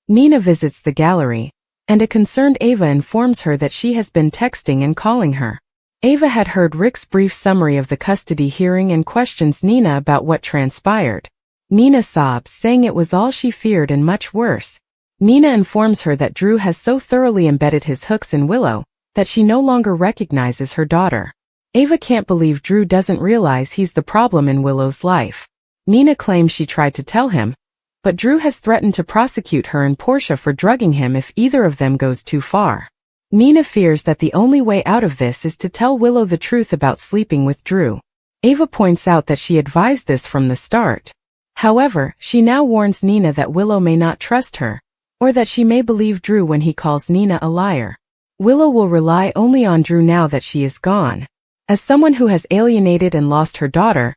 Nina visits the gallery, and a concerned Ava informs her that she has been texting and calling her. Ava had heard Rick's brief summary of the custody hearing and questions Nina about what transpired. Nina sobs, saying it was all she feared and much worse. Nina informs her that Drew has so thoroughly embedded his hooks in Willow that she no longer recognizes her daughter. Ava can't believe Drew doesn't realize he's the problem in Willow's life. Nina claims she tried to tell him, but Drew has threatened to prosecute her and Portia for drugging him if either of them goes too far. Nina fears that the only way out of this is to tell Willow the truth about sleeping with Drew. Ava points out that she advised this from the start. However, she now warns Nina that Willow may not trust her, or that she may believe Drew when he calls Nina a liar. Willow will rely only on Drew now that she is gone. As someone who has alienated and lost her daughter,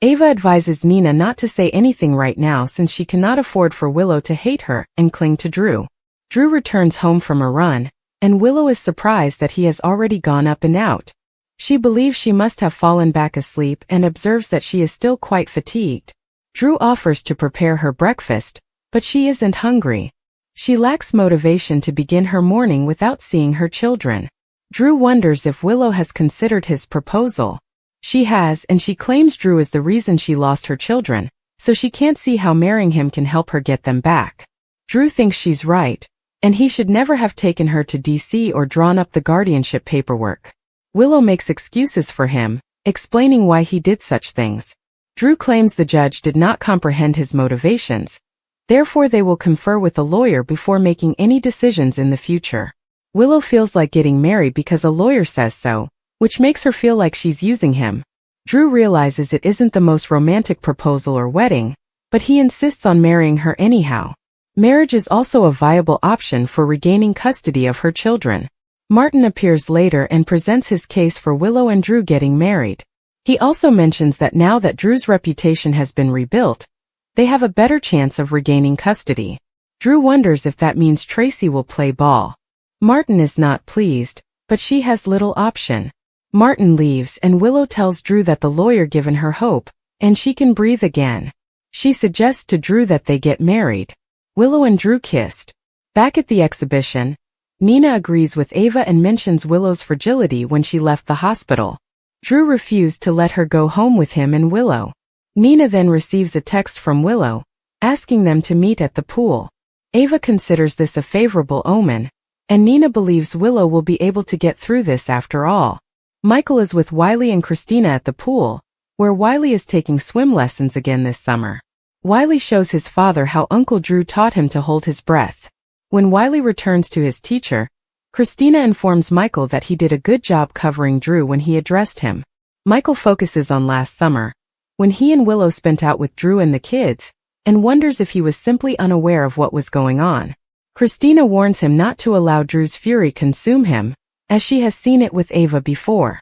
Ava advises Nina not to say anything right now since she cannot afford for Willow to hate her and cling to Drew. Drew returns home from a run, and Willow is surprised that he has already gone up and out. She believes she must have fallen back asleep and observes that she is still quite fatigued. Drew offers to prepare her breakfast, but she isn't hungry. She lacks motivation to begin her morning without seeing her children. Drew wonders if Willow has considered his proposal. She has, and she claims Drew is the reason she lost her children, so she can't see how marrying him can help her get them back. Drew thinks she's right, and he should never have taken her to DC or drawn up the guardianship paperwork. Willow makes excuses for him, explaining why he did such things. Drew claims the judge did not comprehend his motivations, therefore they will confer with a lawyer before making any decisions in the future. Willow feels like getting married because a lawyer says so, which makes her feel like she's using him. Drew realizes it isn't the most romantic proposal or wedding, but he insists on marrying her anyhow. Marriage is also a viable option for regaining custody of her children. Martin appears later and presents his case for Willow and Drew getting married. He also mentions that now that Drew's reputation has been rebuilt, they have a better chance of regaining custody. Drew wonders if that means Tracy will play ball. Martin is not pleased, but she has little option. Martin leaves and Willow tells Drew that the lawyer given her hope, and she can breathe again. She suggests to Drew that they get married. Willow and Drew kissed. Back at the exhibition, Nina agrees with Ava and mentions Willow's fragility when she left the hospital. Drew refused to let her go home with him and Willow. Nina then receives a text from Willow, asking them to meet at the pool. Ava considers this a favorable omen, and Nina believes Willow will be able to get through this after all. Michael is with Wiley and Christina at the pool, where Wiley is taking swim lessons again this summer. Wiley shows his father how Uncle Drew taught him to hold his breath. When Wiley returns to his teacher, Christina informs Michael that he did a good job covering Drew when he addressed him. Michael focuses on last summer, when he and Willow spent out with Drew and the kids, and wonders if he was simply unaware of what was going on. Christina warns him not to allow Drew's fury consume him, as she has seen it with Ava before.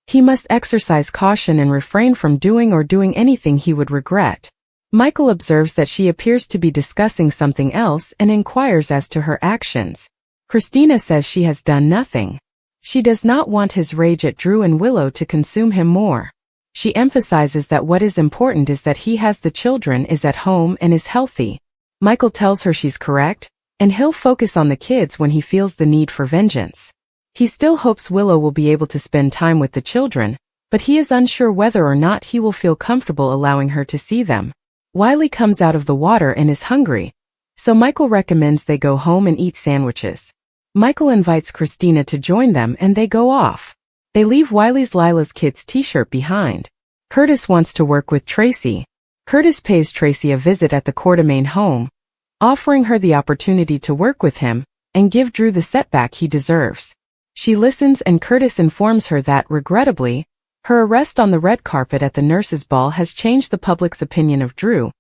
He must exercise caution and refrain from doing anything he would regret. Michael observes that she appears to be discussing something else and inquires as to her actions. Christina says she has done nothing. She does not want his rage at Drew and Willow to consume him more. She emphasizes that what is important is that he has the children, is at home, and is healthy. Michael tells her she's correct, and he'll focus on the kids when he feels the need for vengeance. He still hopes Willow will be able to spend time with the children, but he is unsure whether or not he will feel comfortable allowing her to see them. Wiley comes out of the water and is hungry, so Michael recommends they go home and eat sandwiches. Michael invites Christina to join them and they go off. They leave Wiley's Lila's Kids t-shirt behind. Curtis wants to work with Tracy. Curtis pays Tracy a visit at the Quartermain home, offering her the opportunity to work with him and give Drew the setback he deserves. She listens and Curtis informs her that, regrettably, her arrest on the red carpet at the nurses' ball has changed the public's opinion of Drew,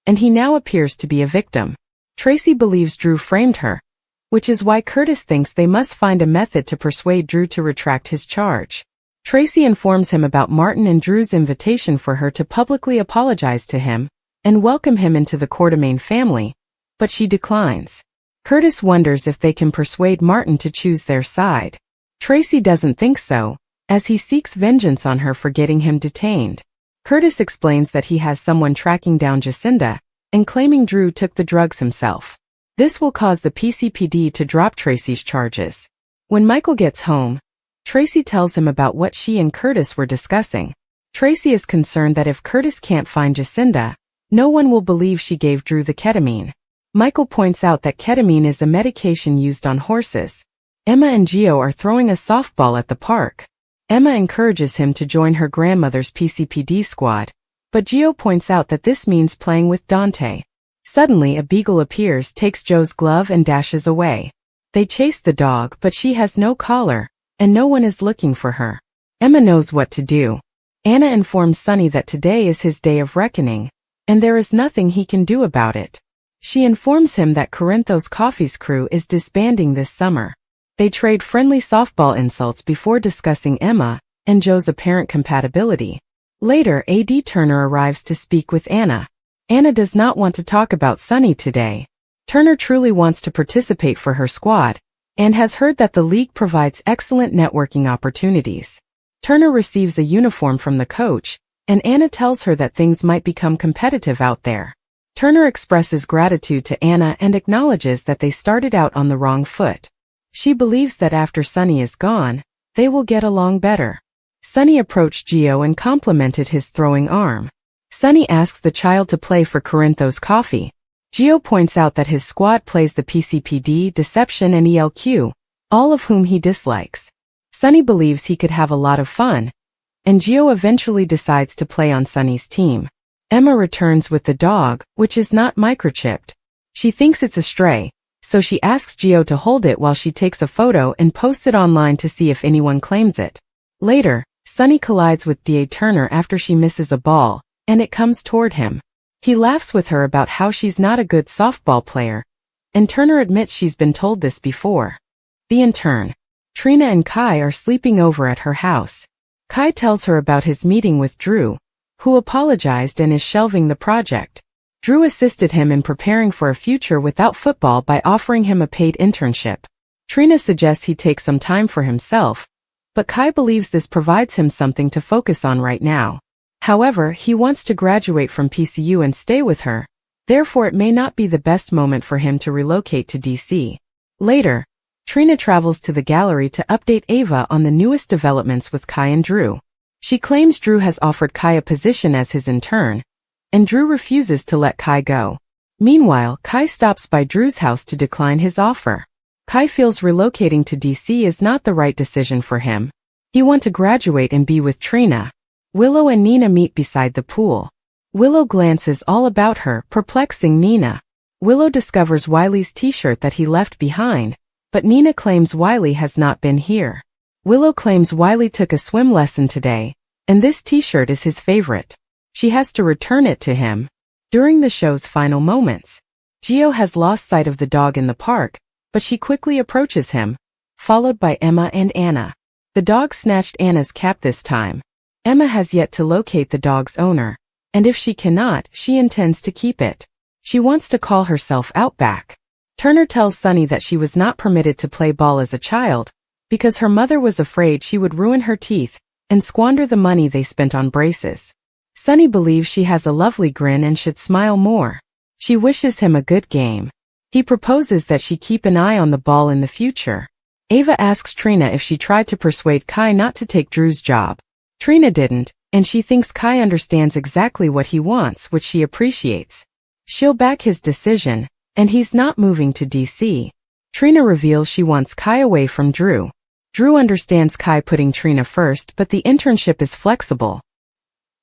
and he now appears to be a victim. Tracy believes Drew framed her, which is why Curtis thinks they must find a method to persuade Drew to retract his charge. Tracy informs him about Martin and Drew's invitation for her to publicly apologize to him and welcome him into the Quartermain family, but she declines. Curtis wonders if they can persuade Martin to choose their side. Tracy doesn't think so, as he seeks vengeance on her for getting him detained. Curtis explains that he has someone tracking down Jacinda and claiming Drew took the drugs himself. This will cause the PCPD to drop Tracy's charges. When Michael gets home, Tracy tells him about what she and Curtis were discussing. Tracy is concerned that if Curtis can't find Jacinda, no one will believe she gave Drew the ketamine. Michael points out that ketamine is a medication used on horses. Emma and Gio are throwing a softball at the park. Emma encourages him to join her grandmother's PCPD squad, but Gio points out that this means playing with Dante. Suddenly a beagle appears, takes Joe's glove and dashes away. They chase the dog, but she has no collar, and no one is looking for her. Emma knows what to do. Anna informs Sonny that today is his day of reckoning, and there is nothing he can do about it. She informs him that Corinthos Coffee's crew is disbanding this summer. They trade friendly softball insults before discussing Emma and Joe's apparent compatibility. Later, A.D. Turner arrives to speak with Anna. Anna does not want to talk about Sonny today. Turner truly wants to participate for her squad, and has heard that the league provides excellent networking opportunities. Turner receives a uniform from the coach, and Anna tells her that things might become competitive out there. Turner expresses gratitude to Anna and acknowledges that they started out on the wrong foot. She believes that after Sonny is gone, they will get along better. Sonny approached Gio and complimented his throwing arm. Sonny asks the child to play for Corinthos Coffee. Gio points out that his squad plays the PCPD, Deception and ELQ, all of whom he dislikes. Sonny believes he could have a lot of fun, and Gio eventually decides to play on Sonny's team. Emma returns with the dog, which is not microchipped. She thinks it's a stray, so she asks Gio to hold it while she takes a photo and posts it online to see if anyone claims it. Later, Sonny collides with D.A. Turner after she misses a ball, and it comes toward him. He laughs with her about how she's not a good softball player, and Turner admits she's been told this before. The intern, Trina and Kai are sleeping over at her house. Kai tells her about his meeting with Drew, who apologized and is shelving the project. Drew assisted him in preparing for a future without football by offering him a paid internship. Trina suggests he take some time for himself, but Kai believes this provides him something to focus on right now. However, he wants to graduate from PCU and stay with her, therefore it may not be the best moment for him to relocate to DC. Later, Trina travels to the gallery to update Ava on the newest developments with Kai and Drew. She claims Drew has offered Kai a position as his intern, and Drew refuses to let Kai go. Meanwhile, Kai stops by Drew's house to decline his offer. Kai feels relocating to DC is not the right decision for him. He wants to graduate and be with Trina. Willow and Nina meet beside the pool. Willow glances all about her, perplexing Nina. Willow discovers Wiley's t-shirt that he left behind, but Nina claims Wiley has not been here. Willow claims Wiley took a swim lesson today, and this t-shirt is his favorite. She has to return it to him. During the show's final moments, Gio has lost sight of the dog in the park, but she quickly approaches him, followed by Emma and Anna. The dog snatched Anna's cap this time. Emma has yet to locate the dog's owner, and if she cannot, she intends to keep it. She wants to call herself Outback. Turner tells Sonny that she was not permitted to play ball as a child, because her mother was afraid she would ruin her teeth and squander the money they spent on braces. Sonny believes she has a lovely grin and should smile more. She wishes him a good game. He proposes that she keep an eye on the ball in the future. Ava asks Trina if she tried to persuade Kai not to take Drew's job. Trina didn't, and she thinks Kai understands exactly what he wants, which she appreciates. She'll back his decision, and he's not moving to DC. Trina reveals she wants Kai away from Drew. Drew understands Kai putting Trina first, but the internship is flexible.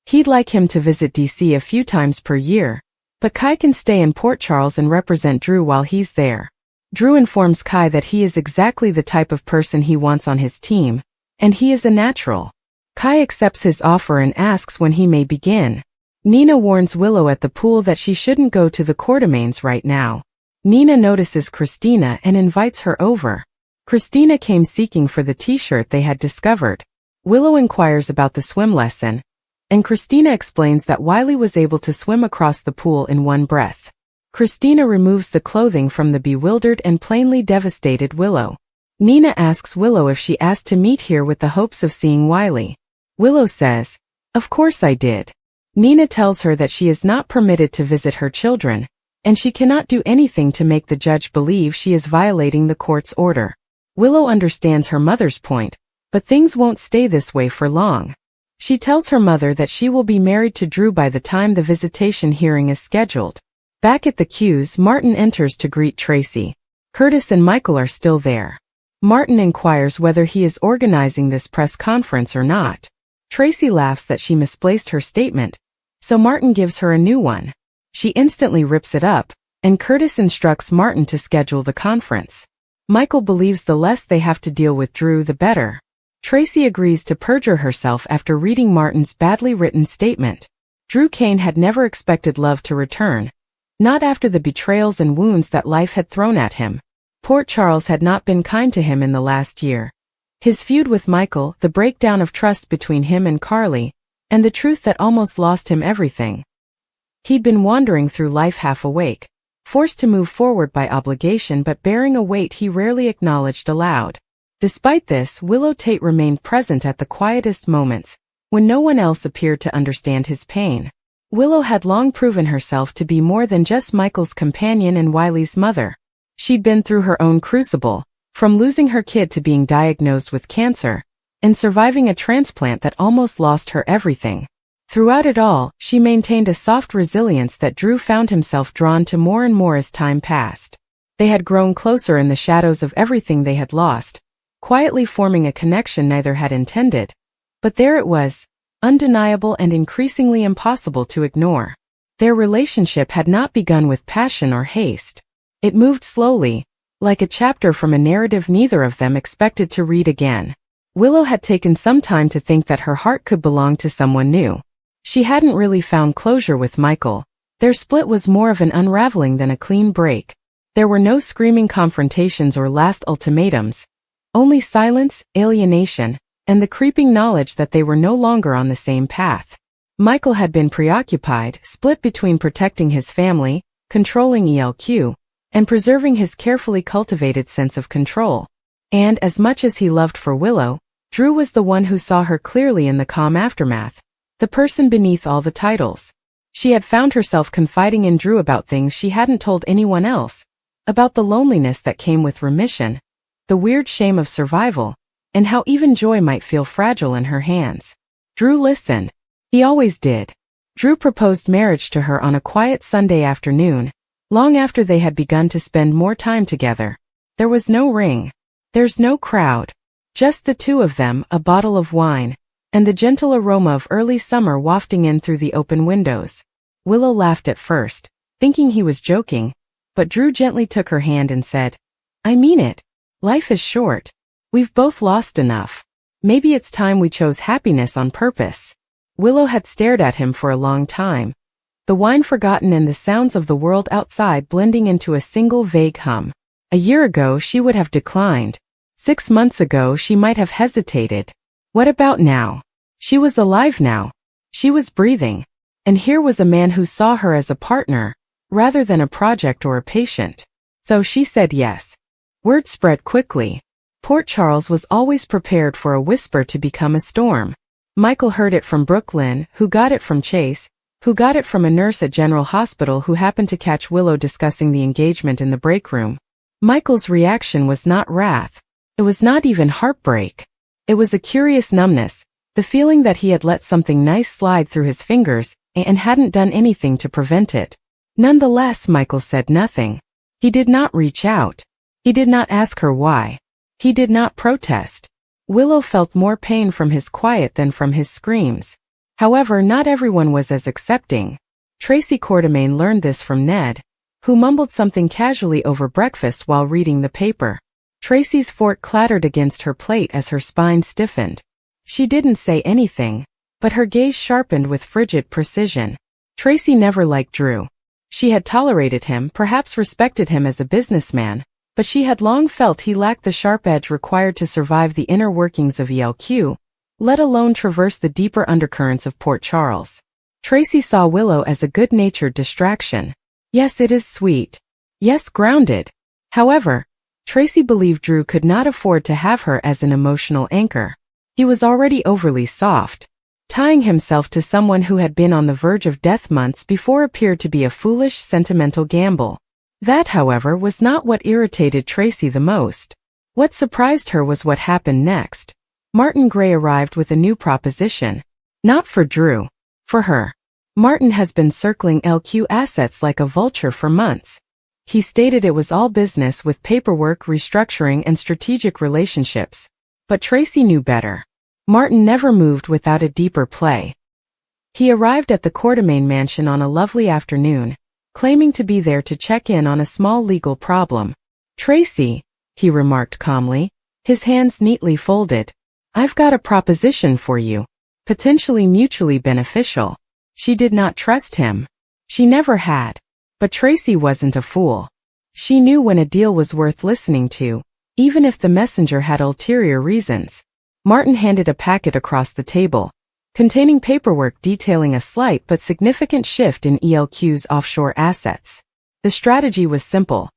He'd like him to visit DC a few times per year, but Kai can stay in Port Charles and represent Drew while he's there. Drew informs Kai that he is exactly the type of person he wants on his team, and he is a natural. Kai accepts his offer and asks when he may begin. Nina warns Willow at the pool that she shouldn't go to the Quartermaines right now. Nina notices Christina and invites her over. Christina came seeking for the t-shirt they had discovered. Willow inquires about the swim lesson, and Christina explains that Wiley was able to swim across the pool in one breath. Christina removes the clothing from the bewildered and plainly devastated Willow. Nina asks Willow if she asked to meet here with the hopes of seeing Wiley. Willow says, "Of course I did." Nina tells her that she is not permitted to visit her children, and she cannot do anything to make the judge believe she is violating the court's order. Willow understands her mother's point, but things won't stay this way for long. She tells her mother that she will be married to Drew by the time the visitation hearing is scheduled. Back at the Q's, Martin enters to greet Tracy. Curtis and Michael are still there. Martin inquires whether he is organizing this press conference or not. Tracy laughs that she misplaced her statement, so Martin gives her a new one. She instantly rips it up, and Curtis instructs Martin to schedule the conference. Michael believes the less they have to deal with Drew the better. Tracy agrees to perjure herself after reading Martin's badly written statement. Drew Kane had never expected love to return, not after the betrayals and wounds that life had thrown at him. Port Charles had not been kind to him in the last year. His feud with Michael, the breakdown of trust between him and Carly, and the truth that almost lost him everything. He'd been wandering through life half awake, forced to move forward by obligation but bearing a weight he rarely acknowledged aloud. Despite this, Willow Tate remained present at the quietest moments, when no one else appeared to understand his pain. Willow had long proven herself to be more than just Michael's companion and Wiley's mother. She'd been through her own crucible, from losing her kid to being diagnosed with cancer, and surviving a transplant that almost lost her everything. Throughout it all, she maintained a soft resilience that Drew found himself drawn to more and more as time passed. They had grown closer in the shadows of everything they had lost, quietly forming a connection neither had intended. But there it was, undeniable and increasingly impossible to ignore. Their relationship had not begun with passion or haste. It moved slowly, like a chapter from a narrative neither of them expected to read again. Willow had taken some time to think that her heart could belong to someone new. She hadn't really found closure with Michael. Their split was more of an unraveling than a clean break. There were no screaming confrontations or last ultimatums. Only silence, alienation, and the creeping knowledge that they were no longer on the same path. Michael had been preoccupied, split between protecting his family, controlling ELQ, and preserving his carefully cultivated sense of control. And as much as he loved for Willow, Drew was the one who saw her clearly in the calm aftermath, the person beneath all the titles. She had found herself confiding in Drew about things she hadn't told anyone else, about the loneliness that came with remission, the weird shame of survival, and how even joy might feel fragile in her hands. Drew listened. He always did. Drew proposed marriage to her on a quiet Sunday afternoon, long after they had begun to spend more time together. There was no ring. There's no crowd. Just the two of them, a bottle of wine, and the gentle aroma of early summer wafting in through the open windows. Willow laughed at first, thinking he was joking, but Drew gently took her hand and said, "I mean it. Life is short. We've both lost enough. Maybe it's time we chose happiness on purpose." Willow had stared at him for a long time, the wine forgotten and the sounds of the world outside blending into a single vague hum. A year ago she would have declined. 6 months ago she might have hesitated. What about now? She was alive now. She was breathing. And here was a man who saw her as a partner, rather than a project or a patient. So she said yes. Word spread quickly. Port Charles was always prepared for a whisper to become a storm. Michael heard it from Brooklyn, who got it from Chase, who got it from a nurse at General Hospital who happened to catch Willow discussing the engagement in the break room. Michael's reaction was not wrath. It was not even heartbreak. It was a curious numbness, the feeling that he had let something nice slide through his fingers and hadn't done anything to prevent it. Nonetheless, Michael said nothing. He did not reach out. He did not ask her why. He did not protest. Willow felt more pain from his quiet than from his screams. However, not everyone was as accepting. Tracy Quartermain learned this from Ned, who mumbled something casually over breakfast while reading the paper. Tracy's fork clattered against her plate as her spine stiffened. She didn't say anything, but her gaze sharpened with frigid precision. Tracy never liked Drew. She had tolerated him, perhaps respected him as a businessman, but she had long felt he lacked the sharp edge required to survive the inner workings of ELQ, let alone traverse the deeper undercurrents of Port Charles. Tracy saw Willow as a good-natured distraction. Yes, it is sweet. Yes, grounded. However, Tracy believed Drew could not afford to have her as an emotional anchor. He was already overly soft. Tying himself to someone who had been on the verge of death months before appeared to be a foolish, sentimental gamble. That, however, was not what irritated Tracy the most. What surprised her was what happened next. Martin Gray arrived with a new proposition. Not for Drew. For her. Martin has been circling LQ assets like a vulture for months. He stated it was all business with paperwork, restructuring, and strategic relationships. But Tracy knew better. Martin never moved without a deeper play. He arrived at the Quartermain mansion on a lovely afternoon, claiming to be there to check in on a small legal problem. "Tracy," he remarked calmly, his hands neatly folded, "I've got a proposition for you. Potentially mutually beneficial." She did not trust him. She never had. But Tracy wasn't a fool. She knew when a deal was worth listening to, even if the messenger had ulterior reasons. Martin handed a packet across the table, containing paperwork detailing a slight but significant shift in ELQ's offshore assets. The strategy was simple.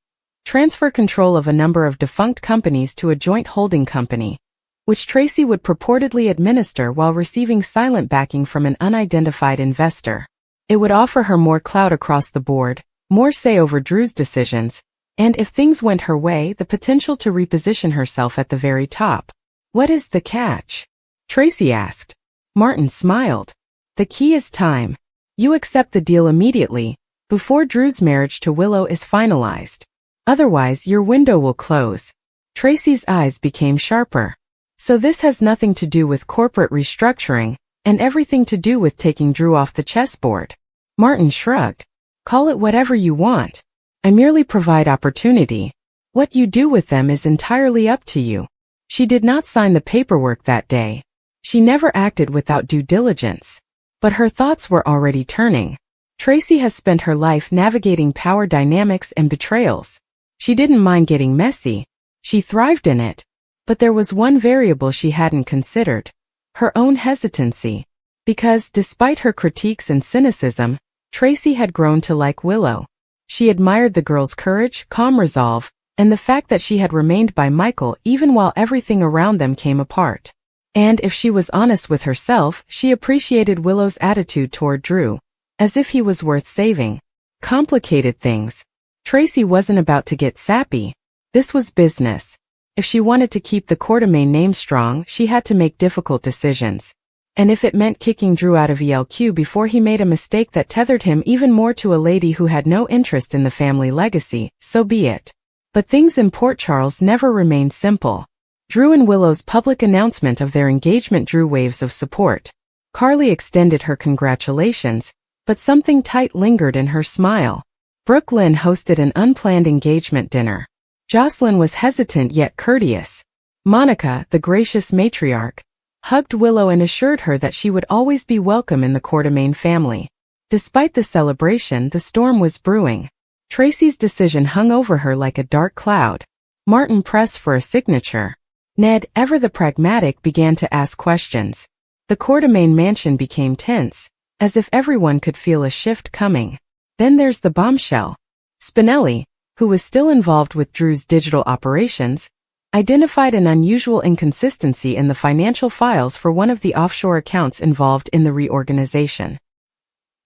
Transfer control of a number of defunct companies to a joint holding company, which Tracy would purportedly administer while receiving silent backing from an unidentified investor. It would offer her more clout across the board, more say over Drew's decisions, and if things went her way, the potential to reposition herself at the very top. "What is the catch?" Tracy asked. Martin smiled. "The key is time. You accept the deal immediately, before Drew's marriage to Willow is finalized. Otherwise, your window will close." Tracy's eyes became sharper. "So this has nothing to do with corporate restructuring, and everything to do with taking Drew off the chessboard?" Martin shrugged. "Call it whatever you want. I merely provide opportunity. What you do with them is entirely up to you." She did not sign the paperwork that day. She never acted without due diligence. But her thoughts were already turning. Tracy has spent her life navigating power dynamics and betrayals. She didn't mind getting messy. She thrived in it. But there was one variable she hadn't considered. Her own hesitancy. Because, despite her critiques and cynicism, Tracy had grown to like Willow. She admired the girl's courage, calm resolve, and the fact that she had remained by Michael even while everything around them came apart. And if she was honest with herself, she appreciated Willow's attitude toward Drew, as if he was worth saving. Complicated things. Tracy wasn't about to get sappy. This was business. If she wanted to keep the Quartermain name strong, she had to make difficult decisions. And if it meant kicking Drew out of ELQ before he made a mistake that tethered him even more to a lady who had no interest in the family legacy, so be it. But things in Port Charles never remained simple. Drew and Willow's public announcement of their engagement drew waves of support. Carly extended her congratulations, but something tight lingered in her smile. Brooke Lynn hosted an unplanned engagement dinner. Jocelyn was hesitant yet courteous. Monica, the gracious matriarch, hugged Willow and assured her that she would always be welcome in the Quartermain family. Despite the celebration, the storm was brewing. Tracy's decision hung over her like a dark cloud. Martin pressed for a signature. Ned, ever the pragmatic, began to ask questions. The Quartermain mansion became tense, as if everyone could feel a shift coming. Then there's the bombshell. Spinelli, who was still involved with Drew's digital operations, identified an unusual inconsistency in the financial files for one of the offshore accounts involved in the reorganization.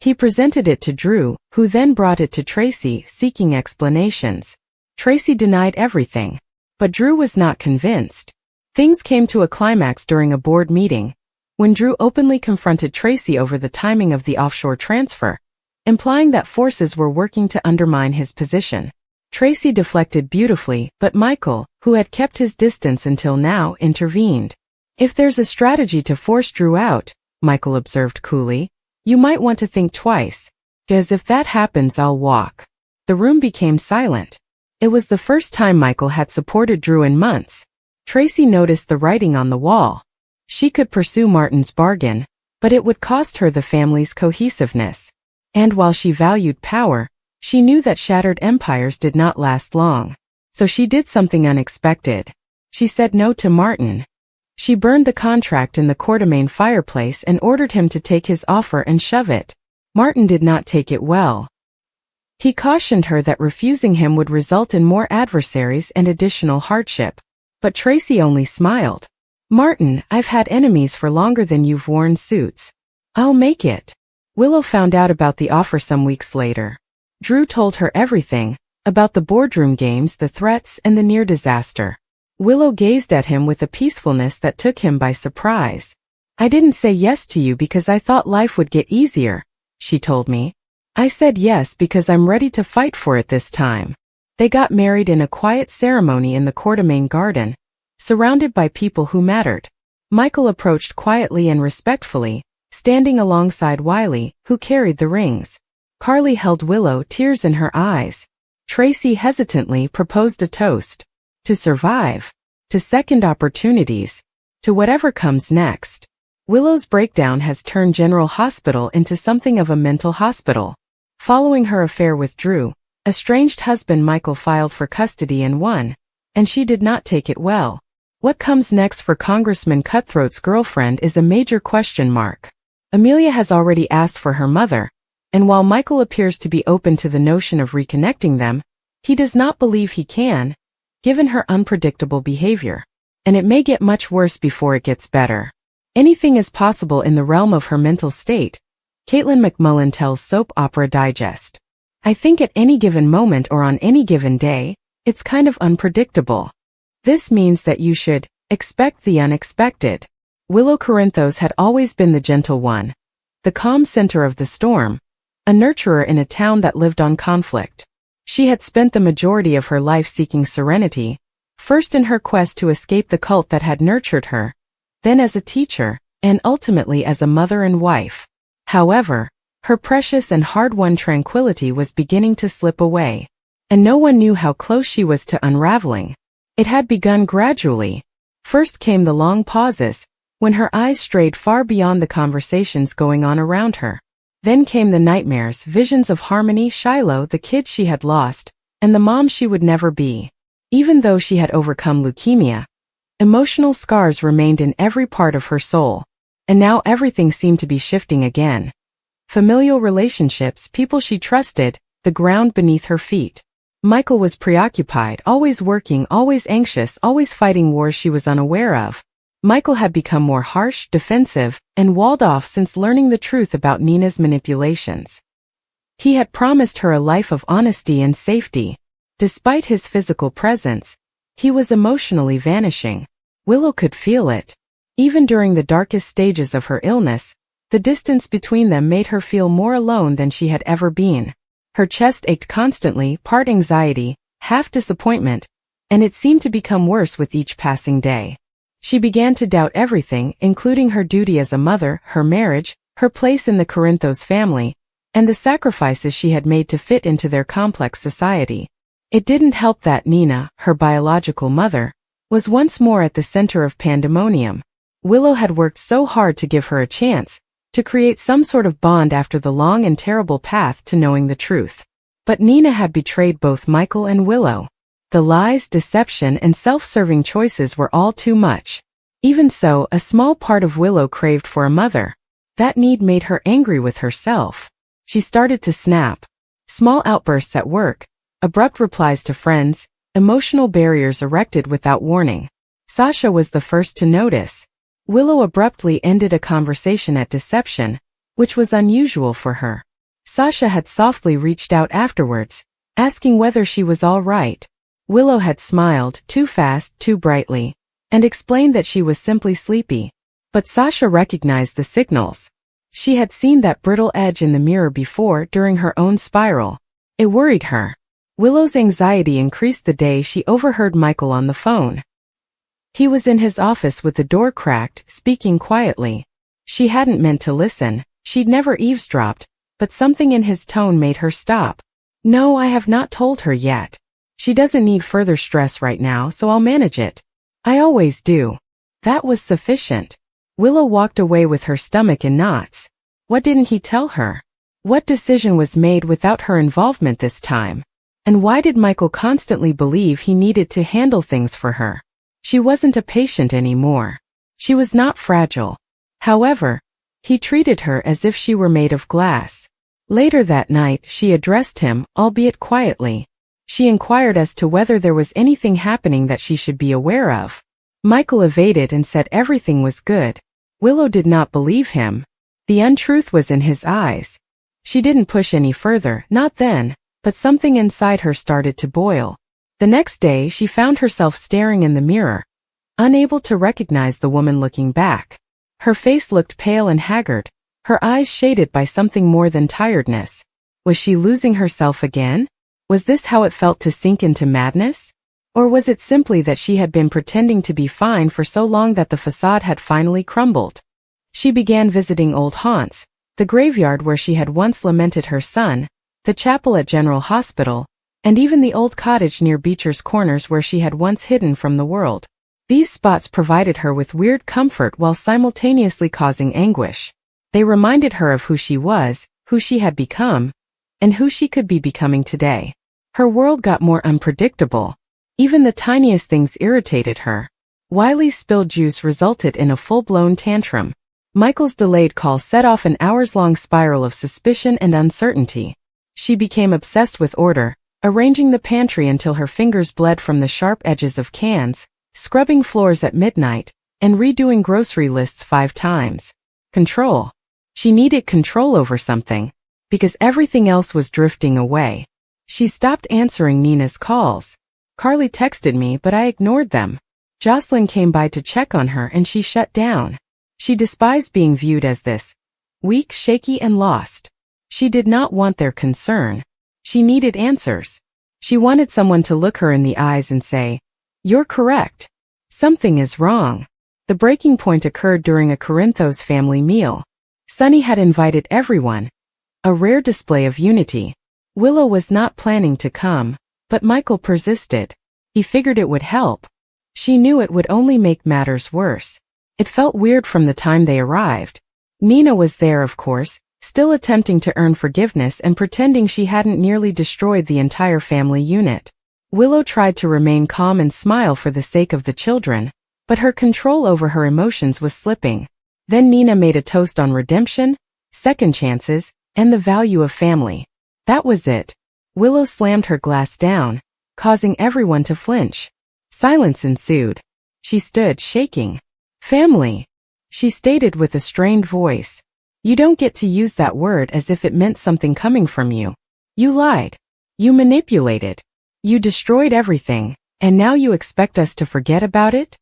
He presented it to Drew, who then brought it to Tracy, seeking explanations. Tracy denied everything. But Drew was not convinced. Things came to a climax during a board meeting, when Drew openly confronted Tracy over the timing of the offshore transfer, implying that forces were working to undermine his position. Tracy deflected beautifully, but Michael, who had kept his distance until now, intervened. "If there's a strategy to force Drew out," Michael observed coolly, "you might want to think twice. Because if that happens, I'll walk." The room became silent. It was the first time Michael had supported Drew in months. Tracy noticed the writing on the wall. She could pursue Martin's bargain, but it would cost her the family's cohesiveness. And while she valued power, she knew that shattered empires did not last long. So she did something unexpected. She said no to Martin. She burned the contract in the Quartermain fireplace and ordered him to take his offer and shove it. Martin did not take it well. He cautioned her that refusing him would result in more adversaries and additional hardship. But Tracy only smiled. Martin, I've had enemies for longer than you've worn suits. I'll make it. Willow found out about the offer some weeks later. Drew told her everything, about the boardroom games, the threats, and the near disaster. Willow gazed at him with a peacefulness that took him by surprise. I didn't say yes to you because I thought life would get easier, she told me. I said yes because I'm ready to fight for it this time. They got married in a quiet ceremony in the Courtemain garden, surrounded by people who mattered. Michael approached quietly and respectfully, standing alongside Wiley, who carried the rings. Carly held Willow, tears in her eyes. Tracy hesitantly proposed a toast. To survive. To second opportunities. To whatever comes next. Willow's breakdown has turned General Hospital into something of a mental hospital. Following her affair with Drew, estranged husband Michael filed for custody and won, and she did not take it well. What comes next for Congressman Cutthroat's girlfriend is a major question mark. Amelia has already asked for her mother, and while Michael appears to be open to the notion of reconnecting them, he does not believe he can, given her unpredictable behavior. And it may get much worse before it gets better. Anything is possible in the realm of her mental state, Caitlin McMullen tells Soap Opera Digest. I think at any given moment or on any given day, it's kind of unpredictable. This means that you should expect the unexpected. Willow Corinthos had always been the gentle one, the calm center of the storm, a nurturer in a town that lived on conflict. She had spent the majority of her life seeking serenity, first in her quest to escape the cult that had nurtured her, then as a teacher, and ultimately as a mother and wife. However, her precious and hard-won tranquility was beginning to slip away, and no one knew how close she was to unraveling. It had begun gradually. First came the long pauses, when her eyes strayed far beyond the conversations going on around her. Then came the nightmares, visions of Harmony, Shiloh, the kid she had lost, and the mom she would never be. Even though she had overcome leukemia, emotional scars remained in every part of her soul. And now everything seemed to be shifting again. Familial relationships, people she trusted, the ground beneath her feet. Michael was preoccupied, always working, always anxious, always fighting wars she was unaware of. Michael had become more harsh, defensive, and walled off since learning the truth about Nina's manipulations. He had promised her a life of honesty and safety. Despite his physical presence, he was emotionally vanishing. Willow could feel it. Even during the darkest stages of her illness, the distance between them made her feel more alone than she had ever been. Her chest ached constantly, part anxiety, half disappointment, and it seemed to become worse with each passing day. She began to doubt everything, including her duty as a mother, her marriage, her place in the Corinthos family, and the sacrifices she had made to fit into their complex society. It didn't help that Nina, her biological mother, was once more at the center of pandemonium. Willow had worked so hard to give her a chance, to create some sort of bond after the long and terrible path to knowing the truth. But Nina had betrayed both Michael and Willow. The lies, deception, and self-serving choices were all too much. Even so, a small part of Willow craved for a mother. That need made her angry with herself. She started to snap. Small outbursts at work, abrupt replies to friends, emotional barriers erected without warning. Sasha was the first to notice. Willow abruptly ended a conversation at deception, which was unusual for her. Sasha had softly reached out afterwards, asking whether she was all right. Willow had smiled, too fast, too brightly, and explained that she was simply sleepy. But Sasha recognized the signals. She had seen that brittle edge in the mirror before during her own spiral. It worried her. Willow's anxiety increased the day she overheard Michael on the phone. He was in his office with the door cracked, speaking quietly. She hadn't meant to listen, she'd never eavesdropped, but something in his tone made her stop. No, I have not told her yet. She doesn't need further stress right now, so I'll manage it. I always do. That was sufficient. Willow walked away with her stomach in knots. What didn't he tell her? What decision was made without her involvement this time? And why did Michael constantly believe he needed to handle things for her? She wasn't a patient anymore. She was not fragile. However, he treated her as if she were made of glass. Later that night, she addressed him, albeit quietly. She inquired as to whether there was anything happening that she should be aware of. Michael evaded and said everything was good. Willow did not believe him. The untruth was in his eyes. She didn't push any further, not then, but something inside her started to boil. The next day she found herself staring in the mirror, unable to recognize the woman looking back. Her face looked pale and haggard, her eyes shaded by something more than tiredness. Was she losing herself again? Was this how it felt to sink into madness? Or was it simply that she had been pretending to be fine for so long that the facade had finally crumbled? She began visiting old haunts, the graveyard where she had once lamented her son, the chapel at General Hospital, and even the old cottage near Beecher's Corners where she had once hidden from the world. These spots provided her with weird comfort while simultaneously causing anguish. They reminded her of who she was, who she had become, and who she could be becoming today. Her world got more unpredictable. Even the tiniest things irritated her. Wiley's spilled juice resulted in a full-blown tantrum. Michael's delayed call set off an hours-long spiral of suspicion and uncertainty. She became obsessed with order, arranging the pantry until her fingers bled from the sharp edges of cans, scrubbing floors at midnight, and redoing grocery lists 5 times. Control. She needed control over something, because everything else was drifting away. She stopped answering Nina's calls. Carly texted me, but I ignored them. Jocelyn came by to check on her and she shut down. She despised being viewed as this, weak, shaky, and lost. She did not want their concern. She needed answers. She wanted someone to look her in the eyes and say, "You're correct. Something is wrong." The breaking point occurred during a Corinthos family meal. Sunny had invited everyone. A rare display of unity. Willow was not planning to come, but Michael persisted. He figured it would help. She knew it would only make matters worse. It felt weird from the time they arrived. Nina was there, of course, still attempting to earn forgiveness and pretending she hadn't nearly destroyed the entire family unit. Willow tried to remain calm and smile for the sake of the children, but her control over her emotions was slipping. Then Nina made a toast on redemption, second chances, and the value of family. That was it. Willow slammed her glass down, causing everyone to flinch. Silence ensued. She stood, shaking. "Family," she stated with a strained voice. "You don't get to use that word as if it meant something coming from you. You lied. You manipulated. You destroyed everything, and now you expect us to forget about it?"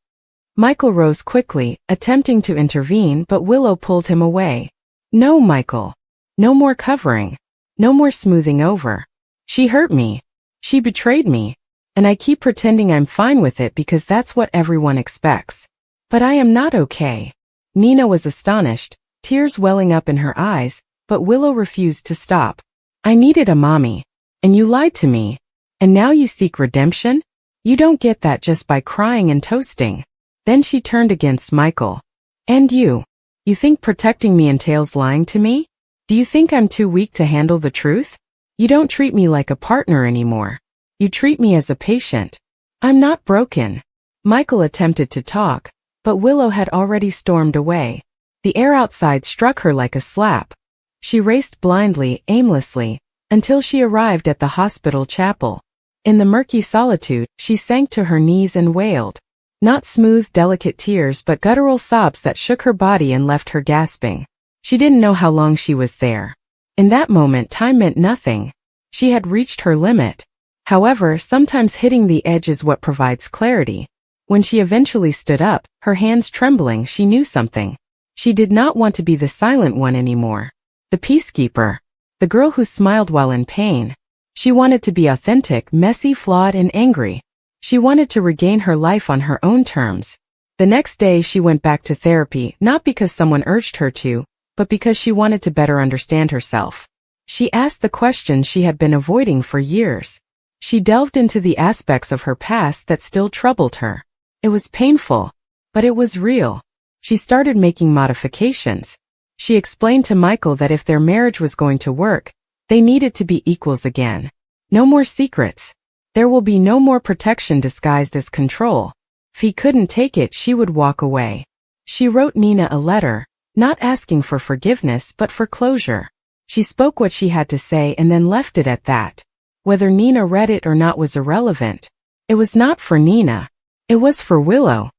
Michael rose quickly, attempting to intervene, but Willow pulled him away. "No, Michael. No more covering. No more smoothing over. She hurt me. She betrayed me. And I keep pretending I'm fine with it because that's what everyone expects. But I am not okay." Nina was astonished, tears welling up in her eyes, but Willow refused to stop. "I needed a mommy. And you lied to me. And now you seek redemption? You don't get that just by crying and toasting." Then she turned against Michael. "And you? You think protecting me entails lying to me? Do you think I'm too weak to handle the truth? You don't treat me like a partner anymore. You treat me as a patient. I'm not broken." Michael attempted to talk, but Willow had already stormed away. The air outside struck her like a slap. She raced blindly, aimlessly, until she arrived at the hospital chapel. In the murky solitude, she sank to her knees and wailed. Not smooth, delicate tears, but guttural sobs that shook her body and left her gasping. She didn't know how long she was there. In that moment, time meant nothing. She had reached her limit. However, sometimes hitting the edge is what provides clarity. When she eventually stood up, her hands trembling, she knew something. She did not want to be the silent one anymore. The peacekeeper. The girl who smiled while in pain. She wanted to be authentic, messy, flawed, and angry. She wanted to regain her life on her own terms. The next day she went back to therapy, not because someone urged her to, but because she wanted to better understand herself. She asked the questions she had been avoiding for years. She delved into the aspects of her past that still troubled her. It was painful, but it was real. She started making modifications. She explained to Michael that if their marriage was going to work, they needed to be equals again. No more secrets. There will be no more protection disguised as control. If he couldn't take it, she would walk away. She wrote Nina a letter, not asking for forgiveness but for closure. She spoke what she had to say and then left it at that. Whether Nina read it or not was irrelevant. It was not for Nina. It was for Willow.